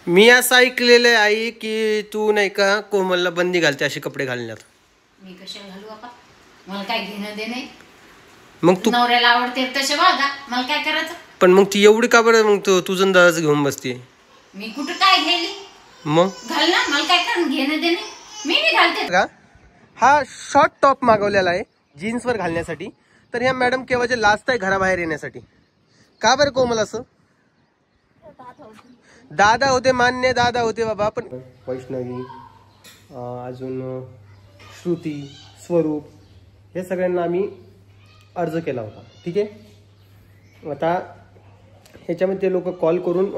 मी असं ऐकलेलं आहे आई की तू नाही का कोमलला बंदी घालते असे कपडे घालण्यात. मी कशाला घालू बाबा, मला काय घेणं दे नाही. मग तू नवऱ्याला आवडते तसे बघा, मला काय करायचं. पण मग ती एवढी का बरं मग तुझं दादाच घेऊन बसते. मी कुठं काय घ्यायली, मग घाल ना, मला काय करून घेणं दे नाही. मी घालते का. हा शॉर्ट टॉप मागवलेला आहे जीन्सवर घालण्यासाठी. तर ह्या मॅडम केव्हाचे लास्ट आहे घराबाहेर येण्यासाठी. का बरं कोमल असं. दादा होते, मान्य दादा होते बाबा, पण वैष्णवी अजून श्रुती, स्वरूप हे सगळ्यांना आम्ही अर्ज केला होता. ठीक आहे. आता ह्याच्यामध्ये ते लोक कॉल करून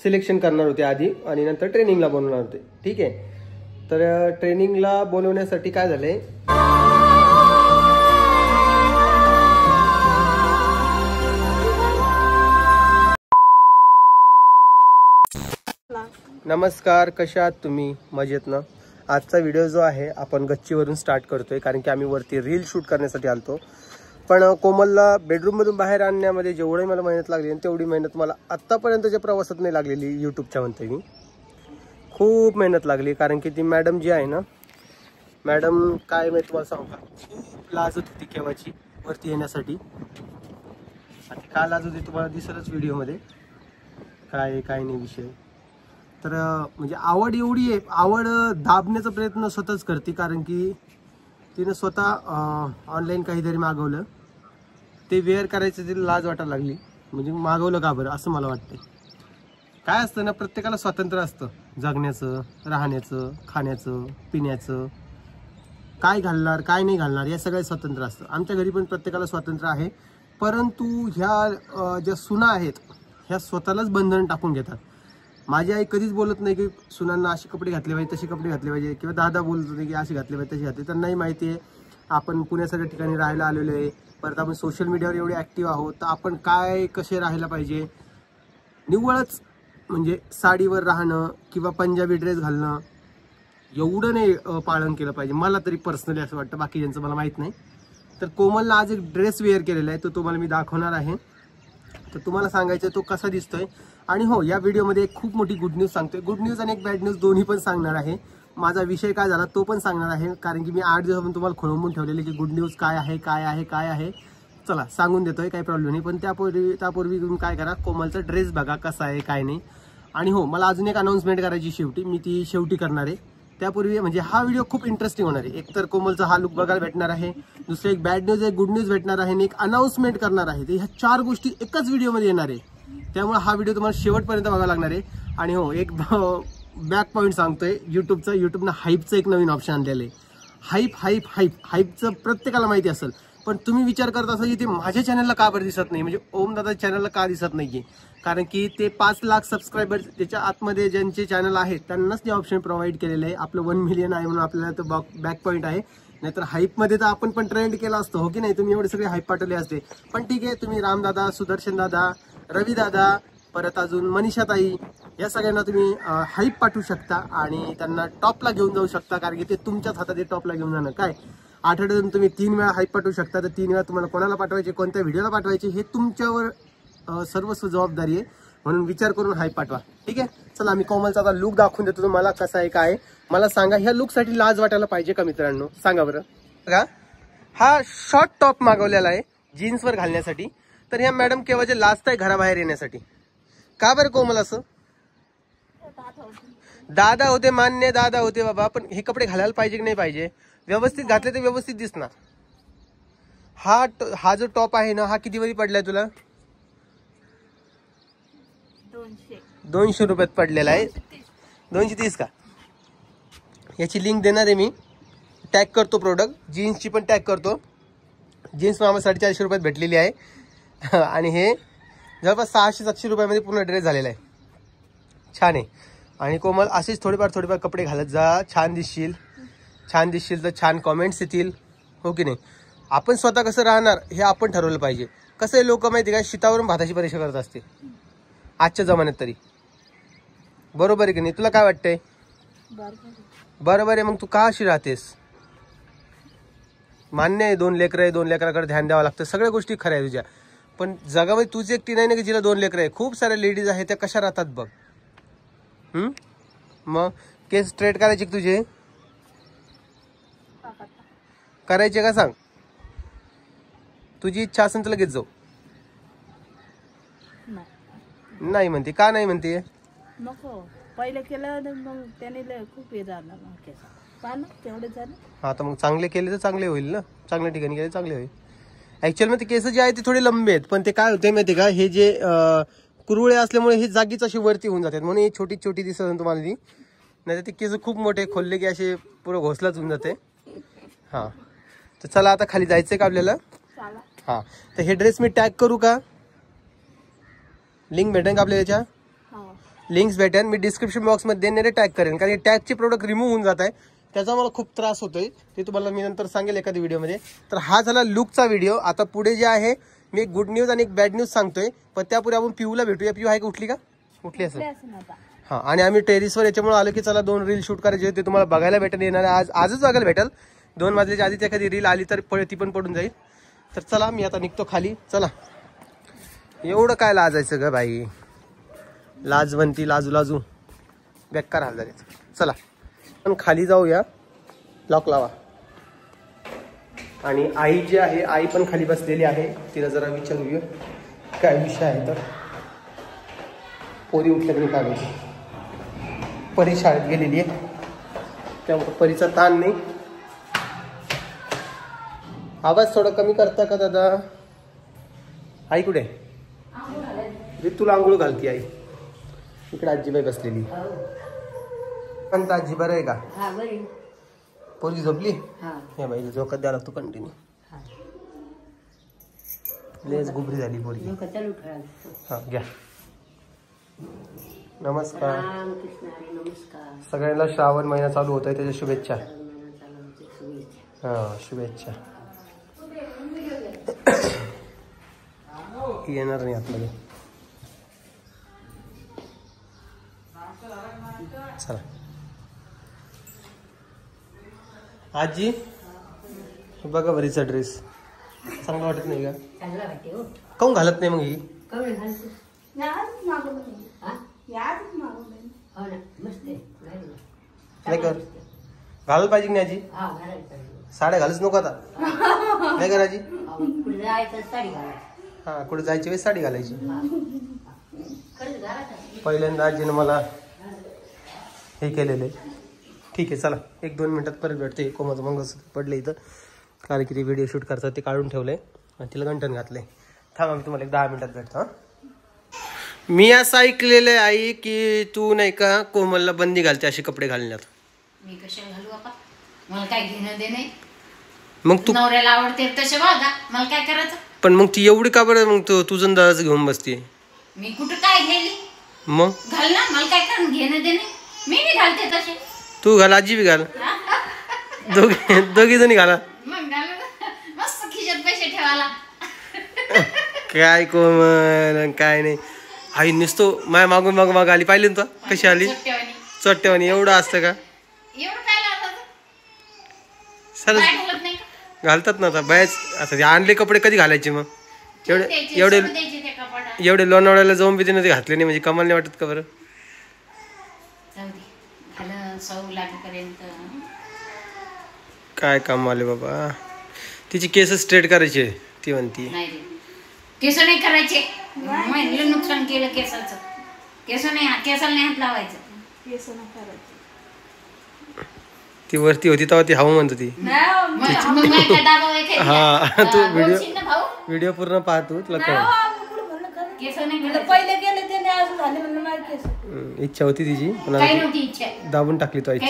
सिलेक्शन करणार होते आधी आणि नंतर ट्रेनिंगला बोलवणार होते. ठीक आहे. तर ट्रेनिंगला बोलवण्यासाठी काय झालंय, नमस्कार, कशा आहात तुम्ही, मजेत ना. आजचा व्हिडिओ जो आहे आपण गच्चीवरून स्टार्ट करतोय कारण की आम्ही वरती रील शूट करण्यासाठी आलतो. पण कोमलला बेडरूममधून बाहेर आणण्यामध्ये जेवढी मला मेहनत लागली तेवढी मेहनत मला आत्तापर्यंतच्या प्रवासात नाही लागलेली. यूट्यूबच्या म्हणते मी खूप मेहनत लागली कारण की ती मॅडम जी आहे ना, मॅडम काय मी तुम्हाला सांगू का, खूप लाजत होती केव्हाची वरती येण्यासाठी. आणि का लाजत होती तुम्हाला दिसेलच व्हिडिओमध्ये काय काय नाही विषय. तर म्हणजे आवड एवढी आहे, आवड दाबण्याचा प्रयत्न स्वतःच करते कारण की तिनं स्वतः ऑनलाईन काहीतरी मागवलं, ते वेअर करायचं तिला लाज वाटायला लागली. म्हणजे मागवलं का बरं असं मला वाटतं. काय असतं ना, प्रत्येकाला स्वातंत्र्य असतं जगण्याचं, राहण्याचं, खाण्याचं, पिण्याचं, काय घालणार काय नाही घालणार या सगळ्या स्वातंत्र्य असतं. आमच्या घरी पण प्रत्येकाला स्वातंत्र्य आहे. परंतु ह्या ज्या सुना आहेत ह्या स्वतःलाच बंधन टाकून घेतात. माझी आई कधीच बोलत नाही की सुनांना असे कपडे घातले पाहिजे, तसे कपडे घातले पाहिजे, किंवा दादा बोलत नाही की असे घातले पाहिजे, तसे घातले. तर नाही, माहिती आहे आपण पुण्यासारख्या ठिकाणी राहायला आलेलो आहे, परत आपण सोशल मीडियावर एवढे ॲक्टिव्ह आहोत, तर आपण काय कसे राहायला पाहिजे. निव्वळच म्हणजे साडीवर राहणं किंवा पंजाबी ड्रेस घालणं एवढं नाही पालन केलं पाहिजे, मला तरी पर्सनली असं वाटतं. बाकी ज्यांचं मला माहीत नाही. तर कोमलला आज एक ड्रेस वेअर केलेला आहे, तो तुम्हाला मी दाखवणार आहे. तर तुम्हाला सांगायचं तो कसा दिसतोय. आणि हो, या व्हिडिओमध्ये एक खूप मोठी गुड न्यूज सांगतोय. गुड न्यूज आणि एक बॅड न्यूज दोन्ही पण सांगणार आहे. माझा विषय काय झाला तो पण सांगणार आहे कारण की मी 8 दिवसापासून तुम्हाला खोळंबून ठेवलेले की गुड न्यूज काय आहे काय आहे काय आहे. चला सांगून देतोय, काही प्रॉब्लेम नाही. पण त्यापूर्वी तुम्ही काय करा, कोमलचा ड्रेस बघा कसा आहे काय नाही. आणि हो, मला अजून एक अनाउन्समेंट करायची शेवटी, मी ती शेवटी करणार आहे. त्यापूर्वी म्हणजे हा व्हिडिओ खूप इंटरेस्टिंग होणार आहे. एक तर कोमलचा हा लुक बघायला भेटणार आहे, दुसरं एक बॅड न्यूज एक गुड न्यूज भेटणार आहे आणि एक अनाउन्समेंट करणार आहे. तर ह्या 4 गोष्टी एकाच व्हिडिओमध्ये येणार आहे. त्यामुळे हा व्हिडिओ तुम्हाला शेवटपर्यंत बघायला लागणार आहे. आणि हो, एक बॅक पॉईंट सांगतोय, यूट्यूबनं हाईपचं एक नवीन ऑप्शन आणलेलं आहे. हाईपचं प्रत्येकाला माहिती असेल, पण तुम्ही विचार करत असाल की ते माझ्या चॅनलला का बरं दिसत नाही, म्हणजे ओम दादा चॅनलला का दिसत नाहीये. कारण की ते 5 लाख सबस्क्रायबर त्याच्या आतमध्ये ज्यांचे चॅनल आहेत त्यांनाच ते ऑप्शन प्रोव्हाइड केलेलं आहे. आपलं 1 मिलियन आहे म्हणून आपल्याला तो बॅक पॉईंट आहे. नाहीतर हाईपमध्ये तर आपण पण ट्रेंड केला असतो, हो की नाही. तुम्ही एवढे सगळे हाईप पाठवले असते. पण ठीक आहे, तुम्ही रामदादा, सुदर्शन दादा, रवी दादा, परत अजून मनीषाताई या सगळ्यांना तुम्ही हाईप पाठवू शकता आणि त्यांना टॉपला घेऊन जाऊ शकता. कारण की ते तुमच्याच हातात टॉपला घेऊन जाणं. काय आठवड्यातून तुम्ही 3 वेळा हाईप पाठवू शकता. तर 3 वेळा तुम्हाला कोणाला पाठवायचे, कोणत्या व्हिडिओला पाठवायचे हे तुमच्यावर सर्वस्व जबाबदारी आहे. म्हणून विचार करून हाईप पाठवा. ठीक आहे. चला, मी कोमलचा आता लुक दाखवून देतो तुम्हाला कसा आहे काय. मला सांगा, ह्या लुकसाठी लाज वाटायला पाहिजे का मित्रांनो, सांगा बरं. बघा, हा शॉर्ट टॉप मागवलेला आहे जीन्सवर घालण्यासाठी. तर ह्या मॅडम केव्हाचे लास्ट आहे घराबाहेर येण्यासाठी. का बरं कोमल असं. दादा होते, मान्य दादा होते बाबा, पण हे कपडे घालायला पाहिजे की नाही पाहिजे. व्यवस्थित घातले तर व्यवस्थित दिसणार. हा जो टॉप आहे ना, हा किती मध्ये पडलाय तुला. 200 रुपयात पडलेला आहे. 230 का. याची लिंक देणार आहे मी, टॅग करतो प्रोडक्ट. जीन्सची पण टॅग करतो. जीन्स आम्हाला 450 रुपयात भेटलेली आहे आणि हे जवळपास 600-700 रुपयामध्ये पूर्ण ड्रेस झालेला आहे. छान आहे. आणि कोमल असेच थोडेफार कपडे घालत जा, छान दिसशील तर छान कॉमेंट्स येतील, हो की नाही. आपण स्वतः कसं राहणार हे आपण ठरवलं पाहिजे. कसं आहे, लोक माहिती का शितावरून भाताची परीक्षा करत असते आजच्या जमान्यात तरी. बरोबर आहे की नाही, तुला काय वाटतंय. बरोबर आहे. मग तू का अशी राहतेस. मान्य आहे, 2 लेकरं आहे, 2 लेकराकडे ध्यान द्यावं लागतं, सगळ्या गोष्टी खऱ्या आहे तुझ्या. पण जगामध्ये तुझी एकटी नाही ना की जिला 2 लेकरं आहे. खूप साऱ्या लेडीज आहेत त्या कशा राहतात बघ. मग केस स्ट्रेट करायचे का तुझे? करायचे का सांग? तुझी इच्छा असेल तर लगेच जाऊ. नाही म्हणते का? नाही म्हणते नको. पहिले केलं मग त्याने खूप हे झालं मग केस पान तेवढे झाले. हा तर मग चांगले केले तर चांगले होईल ना. चांगल्या ठिकाणी केले चांगले होईल. ऍक्च्युअल मध्ये केस जे आहे ते थोडे लंबे आहेत पण ते काय होते माहिती का हे जे कुरवळे असल्यामुळे हे जागीच अशी वरती होऊन जातात म्हणून ही छोटी छोटी दिसत तुम्हाला ती. नाही तर ते केस खूप मोठे खोलले की असे पुरं घोसलाच होऊन जाते. हा तर चला आता खाली जायचंय का आपल्याला? हा तर हे ड्रेस मी टॅग करू का? लिंक भेटेल का आपल्याला याच्या? लिंक्स भेटेल. मी डिस्क्रिप्शन बॉक्स मध्ये देणारे टॅग करेन कारण टॅगचे प्रोडक्ट रिमूव्ह होऊन जात आहे त्याचा मला खूप त्रास होतोय. ते तुम्हाला मी नंतर सांगेल एखाद्या व्हिडिओमध्ये. तर हा झाला लुकचा व्हिडिओ. आता पुढे जे आहे मी एक गुड न्यूज आणि एक बॅड न्यूज सांगतोय पण त्यापूर्वी आपण पिऊला भेटूया. पिऊ आहे का? उठली का? उठली असेल. हा आणि आम्ही टेरिसवर याच्यामुळे आलो की चला 2 रील शूट करायचे ते तुम्हाला बघायला भेटेल. येणार आजच बघायला भेटेल. 2 वाजल्याच्या आधीच एखादी रील आली तर ती पण पडून जाईल. तर चला मी आता निघतो खाली. चला एवढं काय लाजायचं ग बाई? लाजवंती लाजू लाजू बेकार हाल झाले. चला पण खाली जाऊया. लॉक लावा. आणि आई जी आहे आई पण खाली बसलेली आहे. तिला जरा विचारूया काय विषय आहे. तर पोरी उठल्या तरी काय माहिती. परी शाळेत गेलेली आहे त्यामुळे परीचा ताण नाही. आवाज थोडा कमी करता का दादा? आई कुठे? तुला आंघोळ घालती आई. इकडे आजीबाई बसलेली. पण आजी बरं आहे का? पोरगी झोपली? हे बाई झोकत द्यायला लागतो कंटिन्यू. लेस गुबरी झाली पोरगी. हा घ्या. नमस्कार. सगळ्यांना श्रावण महिना चालू होत आहे त्याच्या शुभेच्छा. हा शुभेच्छा. येणार नाही आतमध्ये. चला आजी बघा बरीचा ड्रेस चांगला वाटत नाही का? काऊन घालत नाही मग ही? नाही कर घालत पाहिजे नाही आजी? साड्या घालच नको आता नाही का आजी? हा कुठे जायची वेळेस साडी घालायची. पहिल्यांदा आजीनं मला हे केलेलं. ठीक आहे चला 1-2 मिनिटात परत भेटते. कोमाचं मंगळसूत्र पडलं इथं कारण की ते व्हिडिओ शूट करतात ते काढून ठेवलंय आणि तिला गंठण घातलंय. थांबा मी तुम्हाला 10 मिनिटात भेटतो. मी असं ऐकलेलं आहे आई की तू नाही का कोमलला बंदी घालते असे कपडे घालण्यात. मी कशाला घालू बापा? मला काय घेणं दे नाही. मग तू नवऱ्याला आवडते तसे बघा मला काय करायचं. पण मग ती एवढी का बरं मग तुझं दादाच घेऊन बसते? मी कुठं काय घ्यायली? मग घाल ना. मला काय करून घेणं दे नाही. मी घालते तसे. तू घाल आजी बी घाल. दोघी जणी घाला. मग घाल मस्त खिशात पैसे ठेवायला. काय कोमल काय नाही. आई नुसतो माया मागून माग आली पाहिली ना तू कशी आली? चट्टेवानी. एवढं असतं का? एवढं काय लागतं? सरस घालत नाही का? घालतात ना आता बायच. आता आणले कपडे कधी घालायचे मग? एवढे लोणावळ्याला जाऊन बी तिने ते घातले नाही म्हणजे कमाल नाही वाटत का बरं? काय काम आले बाबा. तिची केस स्ट्रेट करायची ती म्हणती. केस नाही करायचे. नुकसान केलं केसाचं. केसाला नाही हात लावायचं. ती वरती होती तेव्हा ती हवा म्हणत होती. हा तू व्हिडिओ पूर्ण पाहतो तुला कळ. इच्छा होती तिची पण दाबून टाकली तो इच्छा.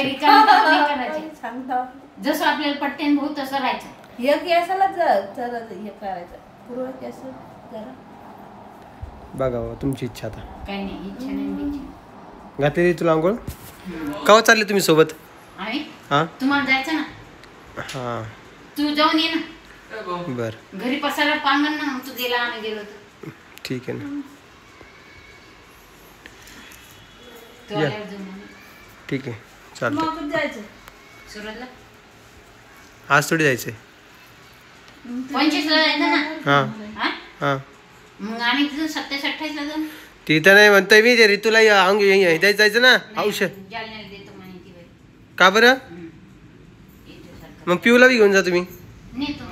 जसं आपल्याला पट्ट्यान भाऊ तसं राहायचं. बघा तुमची इच्छा आता. काही नाही इच्छा नाही. घातली तुला आंघोळ? केव्हा चालले तुम्ही सोबत? हा तुम्हाला जायचं ना. हा तू जाऊन ये ना. बर घरी पसारा पांगण ना. मग तू गेला आम्ही गेलो. ठीक आहे ना. ठीक आहे चालतं. सुरतला आज थोडी जायचंय. 25 ला जायचं ना. हा हा मग आणि 27-28 ला जाऊ. तिथं नाही म्हणतोय मी, ते ऋतूला अंग द्यायचं जायचं ना औषध. जालन्याला देतो म्हणे ती बाई. का बरं? येतो सरकार. मग पिऊला बी घेऊन जा तुम्ही. नेतो.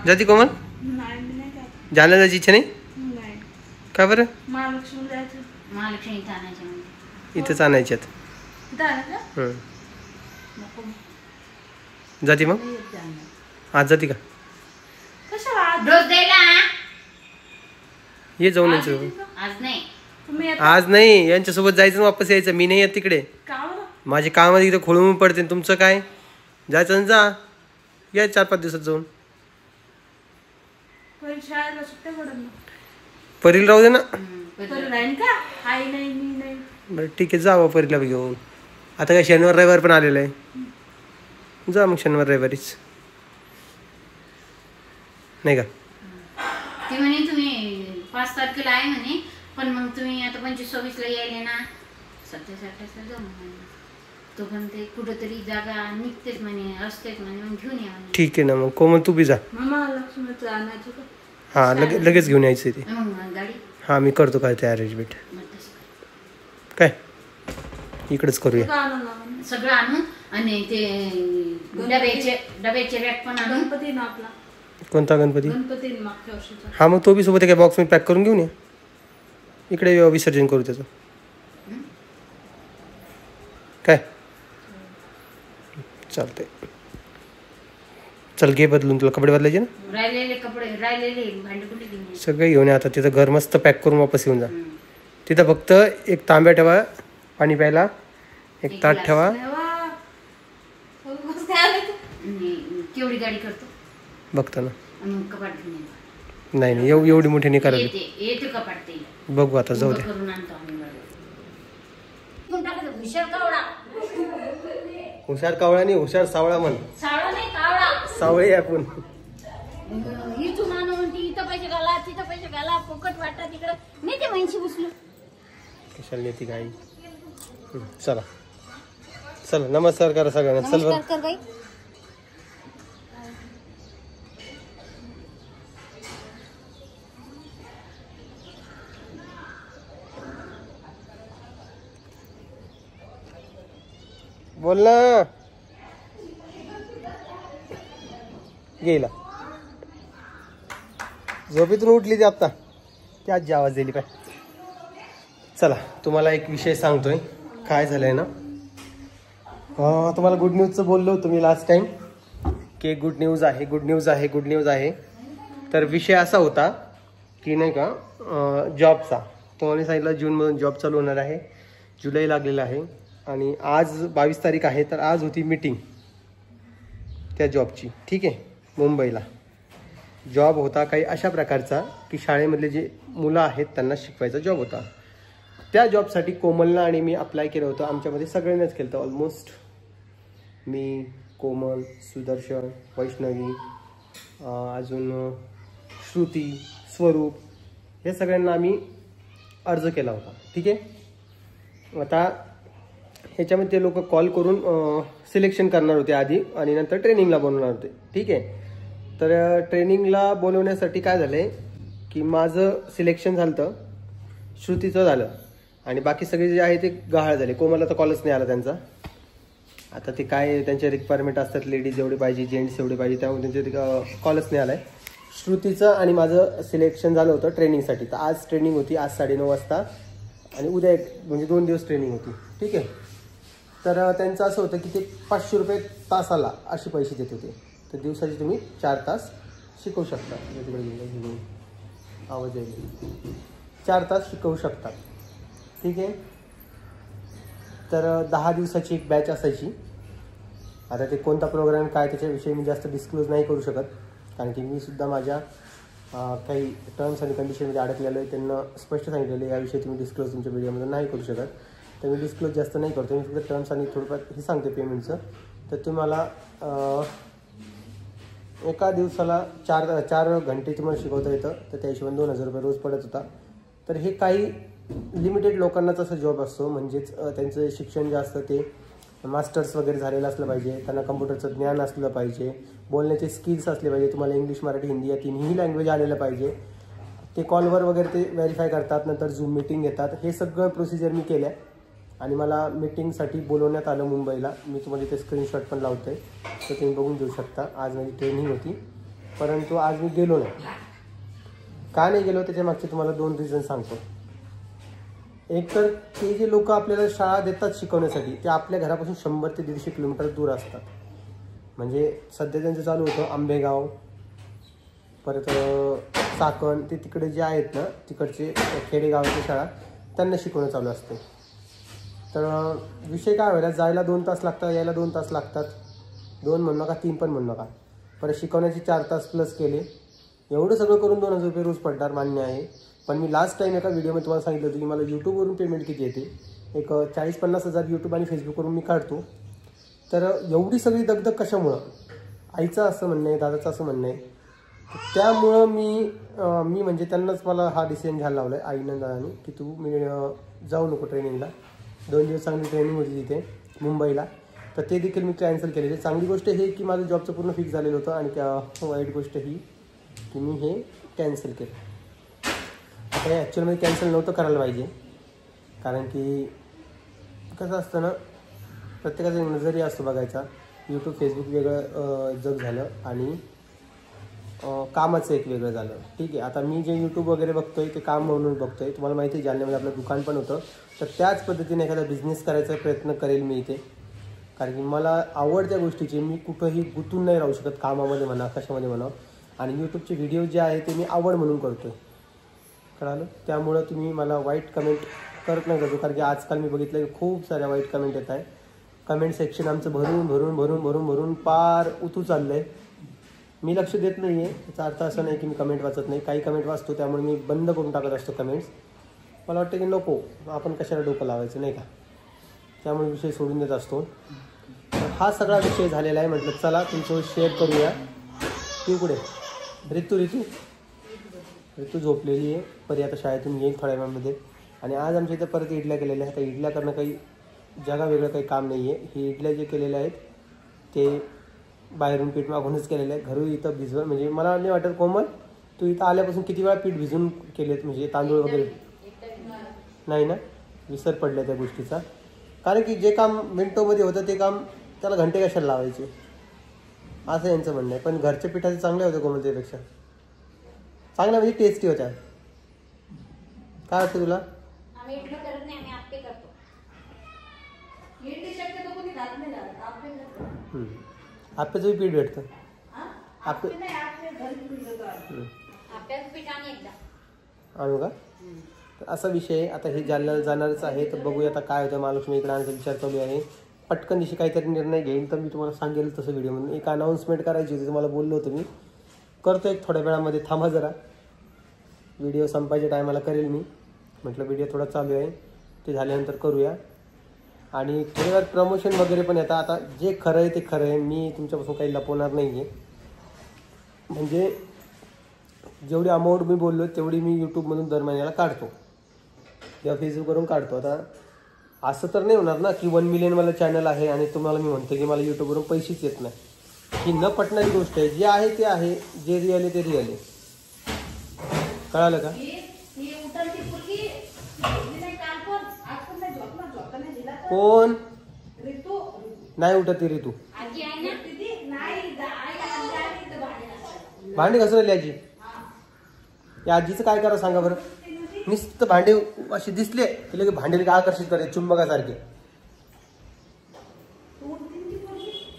जाती कोमल? नाही मी नाही जात. जायला जायची इच्छा नाही? नाही. का बरं? महालक्ष्मी जायचं. महालक्ष्मी इथं आणायचे म्हणजे. इथंच आणायच्यात. झालं का? नको. जाती मग? नाही येत जाणं. आज जाती का? कशाला आज? डोस द्यायला ये जाऊन आज यायचं. येते का? आज नाही. तुम्ही येता आज नाही, यांच्यासोबत जायचं आणि वापस यायचं. मी नाही येत तिकडे. का बरं? माझे काम इथं खोळून पडते. तुमचं काय? जायचं आणि जा. या 4-5 दिवसात जाऊन. पण शाळेला सुट्ट्या पडत ना. परीला राहू दे ना. पण राहीन का? आई नाही मी नाही. बरं ठीक आहे, जावं परीला बी घेऊन. आता काय शनिवार रविवार पण आलेलं आहे. जा मग शनिवार रविवारीच, नाही का? ते म्हणे तुम्ही 5 तारखेला आहे म्हणे, पण मग तुम्ही आता 25-26 ला यायले ना, 27-28 ला जाऊ म्हणे. तो पण ते कुठंतरी जागा निघतेच म्हणे, असतेच म्हणे, मग घेऊन या म्हणे. ठीक आहे ना मग. कोमल तू बी जा. महालक्ष्मीचं आणायचं का? हां लगेच घेऊन यायचं ते. मग गाडी हां मी करतो काय ते अरेंजमेंट. मग तसं. काय इकडेच करूया. का आणू ना? सगळं आणून आणि ते डब्याचे रॅक पण आणून. गणपती ना आपला. कोणता गणपती? गणपती ना मागच्या वर्षीचा. हां मग तो बी सोबत एका बॉक्समध्ये पॅक करून घेऊन या. इकडे विसर्जन करू त्याचं. काय चालतंय. चल घे बदलून. तुला कपडे बदलायचे ना? राहिलेले कपडे, राहिलेले भांडे कुठे घेऊन यायचे? सगळे घेऊन या. आता तिथं घर मस्त पॅक करून वापस येऊन जा. तिथं फक्त एक तांब्या ठेवा पाणी प्यायला, एक ताट ठेवा. तेव्हा बस काय आलं ते? आणि केवढी गाडी करतो बघता ना. आणि मग कपाट घेऊन येतो. नाही एवढी मोठी नाही करायला. येते कपाट ते बघू आता, जाऊ दे. करून आणतो आम्ही बरोबर. हुशार कावळा. हुशार कावळा नाही, हुशार सावळा म्हण. सावळा नाही कावळा. सावळे आपण. इथून आणून म्हणते इथं पैसे घाला, तिथं पैसे घाला, फुकट वाटा तिकडं नाही. ते म्हणशी बसलो कशाला नेती गाई. चला चला, नमस्कार करा सगळ्यांना. चल बरं. कर बाई. बोल ना. गेला झोपेतून उठली ती आता. ती आजी आवाज दिली पाय. चला तुम्हाला एक विषय सांगतोय. काय झालंय ना, तुम्हाला गुड न्यूजचं बोललो होतो मी लास्ट टाइम की गुड न्यूज आहे, गुड न्यूज आहे, गुड न्यूज आहे. तर विषय असा होता की नाही का, जॉबचा. तुम्हाला सांगितलं जूनमधून जॉब चालू होणार आहे. जुलै लागलेला आहे आणि आज 22 तारीख आहे. तर आज होती मीटिंग त्या जॉबची. ठीक आहे. मुंबईला जॉब होता काही अशा प्रकारचा की शाळेमधले जे मुलं आहेत त्यांना शिकवायचा जॉब होता. त्या जॉबसाठी कोमलनं आणि मी अप्लाय केलं होतं. आमच्यामध्ये सगळ्यांनाच केलं होतं ऑलमोस्ट. मी, कोमल, सुदर्शन, वैष्णवी, अजून श्रुती, स्वरूप, हे सगळ्यांना आम्ही अर्ज केला होता. ठीक आहे. आता ह्याच्यामध्ये ते लोक कॉल करून सिलेक्शन करणार होते आधी आणि नंतर ट्रेनिंगला बोलवणार होते. ठीक आहे. तर ट्रेनिंगला बोलवण्यासाठी काय झालं आहे की माझं सिलेक्शन झालं होतं, श्रुतीचं झालं आणि बाकी सगळे जे आहे ते गहाळ झाले. कोमलला तर कॉलच नाही आला त्यांचा. आता ते काय त्यांचे रिक्वायरमेंट असतात, लेडीज एवढे पाहिजे, जेंट्स एवढे पाहिजे, त्यामुळे त्यांचे कॉलच नाही आला आहे. श्रुतीचं आणि माझं सिलेक्शन झालं होतं ट्रेनिंगसाठी. तर आज ट्रेनिंग होती, आज 9:30 वाजता आणि उद्या म्हणजे 2 दिवस ट्रेनिंग होती. ठीक आहे. तर त्यांचं असं होतं की ते 500 रुपये तासाला असे पैसे देत होते. तर दिवसाचे तुम्ही 4 तास शिकवू शकता. आवाज येईल. 4 तास शिकवू शकतात. ठीक आहे. तर 10 दिवसाची एक बॅच असायची. आता ते कोणता प्रोग्राम काय त्याच्याविषयी मी जास्त डिस्क्लोज नाही करू शकत, कारण की मी सुद्धा माझ्या काही टर्म्स आणि कंडिशनमध्ये अडकलेलो आहे. त्यांना स्पष्ट सांगितलेलं याविषयी तुम्ही डिस्क्लोज तुमच्या व्हिडिओमध्ये नाही करू शकत. तर मी डिस्क्लोज जास्त नाही करतो. मी फक्त टर्म्स आणि थोडंफार हे सांगते पेमेंटचं. तर तुम्हाला एका दिवसाला 4 घंटे तुम्हाला शिकवता येतं. तर त्या हिशोबाने 2000 रुपये रोज पडत होता. तर हे काही लिमिटेड लोकांनाच असा जॉब असतो. म्हणजेच त्यांचं शिक्षण जे असतं ते मास्टर्स वगैरे झालेलं असलं पाहिजे, त्यांना कम्प्युटरचं ज्ञान असलं पाहिजे, बोलण्याचे स्किल्स असले पाहिजे, तुम्हाला इंग्लिश, मराठी, हिंदी या 3ही लँग्वेज आलेलं पाहिजे. ते कॉलवर वगैरे ते व्हेरीफाय करतात, नंतर झूम मीटिंग घेतात. हे सगळं प्रोसिजर मी केलं आहे आणि मला मीटिंगसाठी बोलवण्यात आलं मुंबईला. मी तुम्हाला ते स्क्रीनशॉट पण लावतो आहे, तर तुम्ही बघून घेऊ शकता. आज माझी ट्रेनिंग होती, परंतु आज मी गेलो नाही. का नाही गेलो त्याच्या मागचे तुम्हाला 2 रिझन सांगतो. एक तर ते जे लोक आपल्याला शाळा देतात शिकवण्यासाठी ते आपल्या घरापासून 100 ते 150 किलोमीटर दूर असतात. म्हणजे सध्या त्यांचं चालू होतं आंबेगाव, परत चाकण, ते तिकडे जे आहेत ना तिकडचे खेडेगावाची शाळा, त्यांना शिकवणं चालू असते. तर विषय काय व्हायला, जायला 2 तास लागतात, यायला 2 तास लागतात. 2 म्हणू नका, 3 पण म्हणू नका. परत शिकवण्याचे 4 तास प्लस केले. एवढं सगळं करून 2000 रुपये रोज पडणार, मान्य आहे. पण मी लास्ट टाईम एका व्हिडिओमध्ये तुम्हाला सांगितलं होतं की मला यूट्यूबवरून पेमेंट किती येते. एक 40-50 हजार यूट्यूब आणि फेसबुकवरून मी काढतो. तर एवढी सगळी दगदग कशामुळं, आईचं असं म्हणणं आहे, दादाचं असं म्हणणं आहे. त्यामुळं मी म्हणजे त्यांनाच मला हा डिसिजन घ्यायला लावला आहे आईनं दादानी, की तू मी जाऊ नको ट्रेनिंगला. 2 दिवस चांगली ट्रेनिंग होती तिथे मुंबईला, तर ते देखील मी कॅन्सल केलेले. चांगली गोष्ट हे की माझं जॉबचं पूर्ण फिक्स झालेलं होतं आणि त्या वाईट गोष्ट ही की मी हे कॅन्सल केलं. आता हे ॲक्च्युअलमध्ये कॅन्सल नव्हतं करायला पाहिजे, कारण की कसं असतं ना, प्रत्येकाचा नजरिया असतो बघायचा. यूट्यूब फेसबुक वेगळं जग झालं आणि कामाचं एक वेगळं झालं. ठीक आहे, आता मी जे यूट्यूब वगैरे बघतोय ते काम म्हणून बघतोय. तुम्हाला माहिती आहे जालन्यामध्ये आपलं दुकान पण होतं, तर त्याच पद्धतीने एखादा बिझनेस करायचा प्रयत्न करेल मी इथे. कारण की मला आवड त्या गोष्टीची, मी कुठंही गुंतून नाही राहू शकत, कामामध्ये म्हणा कशामध्ये म्हणा. आणि यूट्यूबचे व्हिडिओ जे आहे ते मी आवड म्हणून करतो आहे, कळालं. त्यामुळं तुम्ही मला वाईट कमेंट करत नाही करतो, कारण की आजकाल मी बघितलं की खूप साऱ्या वाईट कमेंट येत आहे. कमेंट सेक्शन आमचं भरून भरून भरून भरून भरून पार उतू चाललं आहे. मी लक्ष देत नाही आहे, याचा अर्थ असा नाही की मी कमेंट वाचत नाही. काही कमेंट वाचतो, त्यामुळे मी बंद करून टाकत असतो कमेंट्स. मला वाटतं की नको, आपण कशाला डोकं लावायचं, नाही का. त्यामुळे विषय सोडून देत असतो. तर हा सगळा विषय झालेला आहे. म्हटलं चला तुमच्यावर शेअर करूया. ती कुठे ऋतू झोपलेली आहे. परी आता शाळेतून येईल थोड्या वेळामध्ये. आणि आज आमच्या इथं परत इडल्या केलेल्या आहेत. आता इडल्या करणं काही जगा वेगळं काही काम नाही आहे. ही इडल्या जे केलेल्या आहेत ते बाहेरून पीठ मागूनच केलेलं आहे. घरून इथं भिजवून, म्हणजे मला नाही वाटत कोमल तू इथं आल्यापासून किती वेळा पीठ भिजवून केलेत, म्हणजे तांदूळ वगैरे नाही ना, विसर पडल्या त्या गोष्टीचा. कारण की जे काम मिनिटोमध्ये होतं ते काम त्याला घंटे कशाला लावायचे, असं यांचं म्हणणं आहे. पण घरच्या पिठाचे चांगले होते कोमल, त्यापेक्षा चांगल्या म्हणजे टेस्टी होत्या. काय वाटतं तुला? आप्याचं पीठ भेटतं. आणू का? तर असा विषय आहे. आता हे जालन्याला जाणारच आहे, तर बघूया आता काय होतं. महालक्ष्मी इकडे आणण्याचा विचार चालू आहे. पटकन दिवशी काहीतरी निर्णय घेईन तर मी तुम्हाला सांगेल तसं व्हिडिओमध्ये. एक अनाऊन्समेंट करायची होती, तुम्हाला बोललो होतो मी. करतो एक थोड्या वेळामध्ये, थांबा जरा. व्हिडिओ संपायच्या टायमाला करेल मी. म्हटलं व्हिडिओ थोडा चालू आहे, ते झाल्यानंतर करूया. आणि थोडीफार प्रमोशन वगैरे पण येतं. आता जे खरं आहे ते खरं आहे, मी तुमच्यापासून काही लपवणार नाही आहे. म्हणजे जेवढी अमाऊंट मी बोललो तेवढी मी यूट्यूबमधून दर महिन्याला काढतो किंवा फेसबुकवरून काढतो. आता असं तर नाही होणार ना की 1 मिलियन मला चॅनल आहे आणि तुम्हाला मी म्हणतो की मला यूट्यूबवरून पैसेच येत नाही. ही न पटणारी गोष्ट आहे. जे आहे ते आहे, जे रिअल आहे ते रिअल आहे. कळालं का? कोण नाही उठत ती ऋतू? भांडी घासून राहिली आजी. या आजीचं काय करा सांगा बरं. नुसतं भांडे असे दिसले की लगे भांडेला काय आकर्षित करते चुंबकासारखे.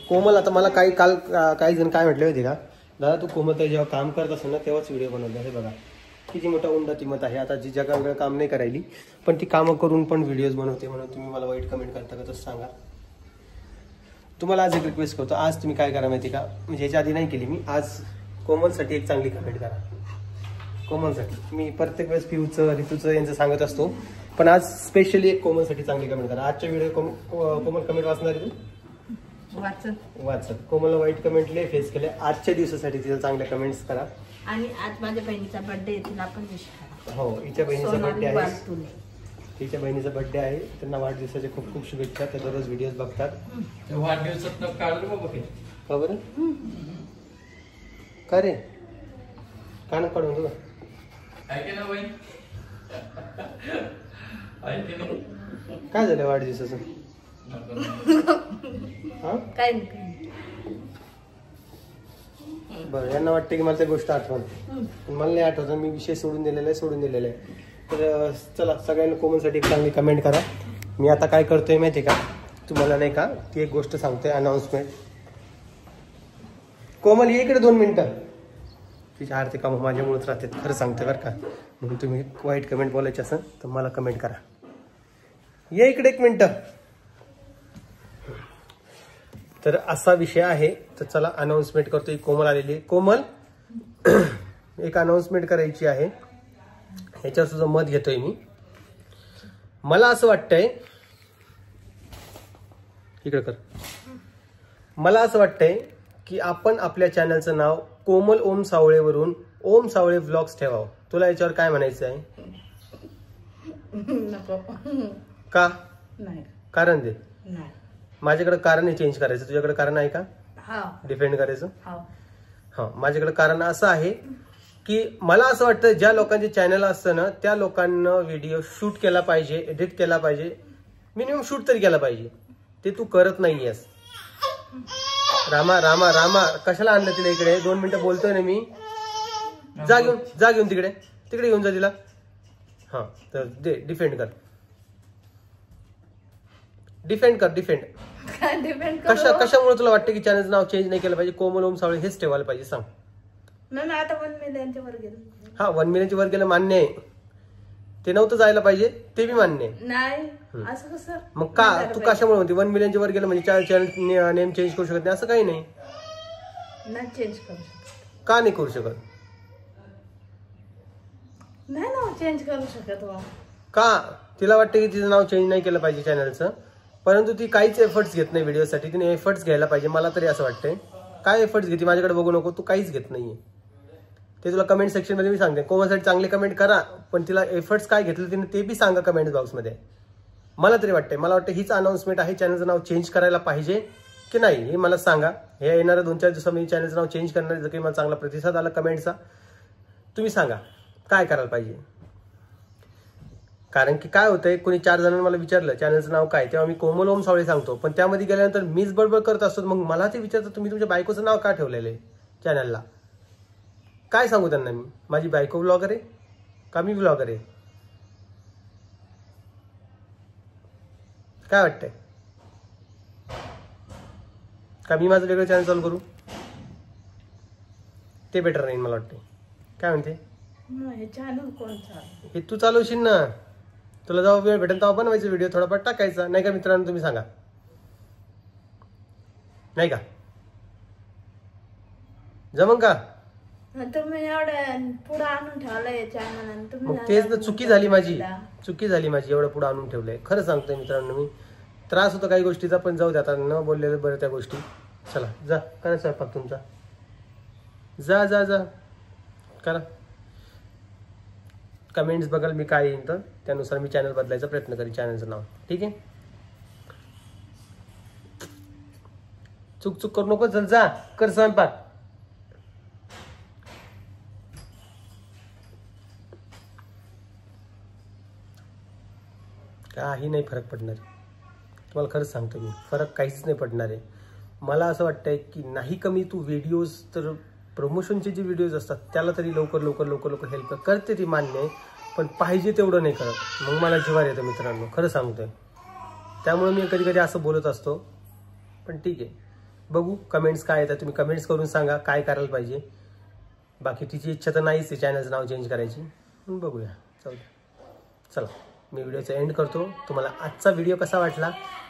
कोमल आता मला काही जण काय म्हटले होते का, दादा तू कोमल जेव्हा काम करत असेल ना तेव्हाच व्हिडिओ बनवले. हे बघा किती मोठा उन्नती मत आहे. आता जी जगा वेगळं काम नाही करायली पण ती कामं करून पण व्हिडिओज बनवते, म्हणून तुम्ही मला वाईट कमेंट करता का तसं सांगा. तुम्हाला आज एक रिक्वेस्ट करतो. आज तुम्ही काय करा माहिती का, म्हणजे ह्याच्या आधी नाही केली मी. आज कोमलसाठी एक चांगली कमेंट करा. कोमलसाठी मी प्रत्येक वेळेस पिऊचं ऋतूचं यांचं सांगत असतो, पण आज स्पेशली एक कोमलसाठी चांगली कमेंट करा. आजच्या व्हिडिओ कोमल कमेंट वाचणार आहे तू? वाचत. कोमलला वाईट कमेंट लय फेस केले. आजच्या दिवसासाठी तिला चांगल्या कमेंट्स करा. आणि आज माझ्या बहिणीचा बर्थडे आहे, तिला पण विश करा. हो, हिच्या बहिणीचा बर्थडे आहे. तिच्या बहिणीचा बर्थडे आहे. त्यांना वाढदिवसाच्या खूप खूप शुभेच्छा. त्या दररोज व्हिडिओज बघतात. वाढदिवसात काढलं बघ का बरं? का रे? कान काढून तुला ऐके ना बहीण ऐके ना काय झालं वाढदिवसाचं? हा काय नाही. बरं, यांना वाटतं की मला त्या गोष्ट आठवण, पण मला नाही आठवतं. मी विषय सोडून दिलेला आहे. तर चला, सगळ्यांना कोमलसाठी एक चांगली कमेंट करा. मी आता काय करतोय माहिती आहे का तुम्हाला, नाही का, ती एक गोष्ट सांगतोय, अनाउन्समेंट. कोमल ये इकडे 2 मिनिटं. तिच्या आर्थिक कामं माझ्यामुळेच राहते, खरं सांगते बरं का. म्हणून तुम्ही वाईट कमेंट बोलायची असेल तर मला कमेंट करा. ये इकडे 1 मिनिटं. तर असा विषय आहे. तर चला, अनाउन्समेंट करतोय. कोमल आलेली आहे. कोमल, एक अनाउन्समेंट करायची आहे, ह्याच्यावर तुझं मत घेतोय मी. मला असं वाटतंय, इकडे कर. मला असं वाटतंय की आपण आपल्या चॅनलचं नाव कोमल ओम सावळेवरून ओम सावळे व्लॉग्स ठेवावं. तुला याच्यावर काय म्हणायचं आहे? नको. का? नाही कारण दे. नाही. माझ्याकडे कारण आहे चेंज करायचं. तुझ्याकडे कारण आहे का हा डिफेंड करायचं? हा हा, माझ्याकडे कारण असं आहे की मला असं वाटतं ज्या लोकांचे चॅनल असतं ना, त्या लोकांना व्हिडिओ शूट केला पाहिजे, एडिट केला पाहिजे, मिनिमम शूट तरी केला पाहिजे. ते तू करत नाहीयेस. रामा रामा रामा, कशाला आणलं तिला इकडे? 2 मिनिटं बोलतोय ना मी. जा घेऊन तिकडे घेऊन जा तिला. हा, तर दे, डिफेंड कर. काय डिपेंड कशामुळे तुला वाटतं की चॅनलचं नाव चेंज नाही केलं पाहिजे, कोमल ओम सावळे हेच ठेवायला पाहिजे? सांग. नाही आता 1 मिलियनच्या वर गेलं. हा, 1 मिलियनच्या वर गेलं मान्य आहे. ते नव्हतं जायला पाहिजे, ते बी मान्य आहे. नाही असं कसं? मग का तू कशामुळे म्हणते 1 मिलियनच्या वर गेलं म्हणजे चॅनल नेम चेंज करू शकत नाही? असं काही नाही. नाही चेंज करू शकत. का नाही करू शकत? नाही ना चेंज करू शकत. का? तिला वाटतं की तिचं नाव चेंज नाही केलं पाहिजे चॅनलचं, परंतु ती काहीच एफर्ट्स घेत नाही व्हिडिओसाठी. तिने एफर्ट्स घ्यायला पाहिजे, मला तरी असं वाटतंय. काय एफर्ट्स घेते? माझ्याकडे बघू नको, तू काहीच घेत नाहीये. ते तुला कमेंट सेक्शन मध्ये मी सांगते. कोमलसाठी चांगले कमेंट करा, पण तिला एफर्ट्स काय घेतले तिने ते बी सांगा कमेंट बॉक्समध्ये. मला तरी वाटतंय, मला वाटतं हीच अनाउन्समेंट आहे. चॅनलचं नाव चेंज करायला पाहिजे की नाही हे मला सांगा. हे येणाऱ्या 2-4 दिवसामध्ये चॅनलचं नाव चेंज करणार. जर काही मला चांगला प्रतिसाद आला कमेंटचा, तुम्ही सांगा काय करायला पाहिजे. कारण की काय होतंय, कोणी 4 जणांनी मला विचारलं चॅनलचं नाव काय, तेव्हा मी कोमल ओम सावळे सांगतो, पण त्यामध्ये गेल्यानंतर मीच बडबड करत असतो. मग मला ते विचारतं तुम्ही तुमच्या बायकोचं नाव का ठेवलेलं आहे चॅनलला? काय सांगू त्यांना मी? माझी बायको ब्लॉगर आहे का मी ब्लॉगर आहे? काय वाटतंय? का मी माझं वेगळं चॅनल चालू करू? ते बेटर नाही मला वाटते. काय म्हणते? हे चॅनल कोण चालू? हे तू चालवशील ना. तुला जेव्हा वेळ भेटेल तेव्हा बनवायचा व्हिडिओ, थोडाफार टाकायचा, नाही का मित्रांनो? तुम्ही सांगा, नाही का? जमन का? तुम्ही एवढं पुढे आणून ठेवलंय चॅनल. मग तेच तर चुकी झाली माझी. एवढं पुढे आणून ठेवलंय. खरं सांगतोय मित्रांनो, मी त्रास होतो काही गोष्टीचा, पण जाऊ दे आता, न बोललेलं बरं त्या गोष्टी. चला जा, करा स्वयंपाक तुमचा. जा जा जा करा. कमेंट्स बघाल मी काय येईन, तर त्यानुसार मी चॅनल बदलायचा प्रयत्न करेन, चॅनलचं नाव. ठीक आहे? चूक करू नको. चल जा, कर स्वयंपाक. काही नाही फरक पडणार आहे, तुम्हाला खरंच सांगतो मी. फरक काहीच नाही पडणार आहे. मला असं वाटतंय की नाही कमी तू व्हिडिओज, तर प्रमोशनचे जे व्हिडिओज असतात त्याला तरी लवकर हेल्प करते, ती मान्य आहे, पण पाहिजे तेवढं नाही करत. मग मला जिवार येतं मित्रांनो, खरं सांगतोय. त्यामुळे मी कधी कधी असं बोलत असतो. पण ठीक आहे, बघू कमेंट्स काय येतात. तुम्ही कमेंट्स करून सांगा काय करायला पाहिजे. बाकी तिची इच्छा तर नाहीच आहे चॅनलचं नाव चेंज करायची. बघूया, चला मी व्हिडिओचा एंड करतो. तुम्हाला आजचा व्हिडिओ कसा वाटला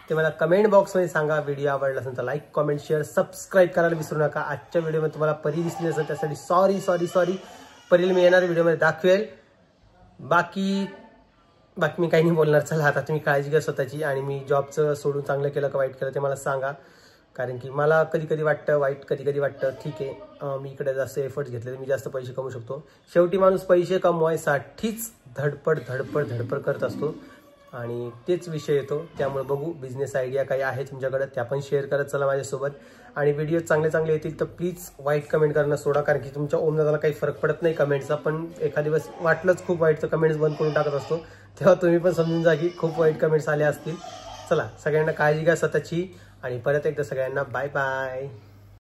ते मला कमेंट बॉक्समध्ये सांगा. व्हिडिओ आवडला असेल तर लाईक, कमेंट, शेअर, सबस्क्राईब करायला विसरू नका. आजच्या व्हिडिओमध्ये तुम्हाला परी दिसली असेल त्यासाठी सॉरी. परीला मी येणाऱ्या व्हिडिओमध्ये दाखवेल. बाकी मी काही नाही बोलणार. चला आता तुम्ही काळजी घ्या स्वतःची, आणि मी जॉबचं सोडून चांगलं केलं का वाईट केलं ते मला सांगा. कारण की मला कधी कधी वाटतं वाईट, कधी वाटतं ठीक आहे, मी इकडे जास्त एफर्ट्स घेतले तर मी जास्त पैसे कमवू शकतो. शेवटी माणूस पैसे कमवायसाठीच धडपड करत असतो. आणि तेच विषय येतो. त्यामुळे बघू बिझनेस आयडिया काही आहे तुमच्याकडे त्या पण शेअर करत चला माझ्यासोबत. आणि व्हिडिओ चांगले येतील तर प्लीज वाईट कमेंट करणं सोडा, कारण की तुमच्या ओमदादाला काही फरक पडत नाही कमेंटचा. पण एखाद दिवस वाटलंच खूप वाईट तर कमेंट्स बंद करून टाकत असतो, तेव्हा तुम्ही पण समजून जा की खूप वाईट कमेंट्स आले असतील. चला सगळ्यांना काळजी घ्या स्वतःची आणि परत एकदा सगळ्यांना बाय बाय.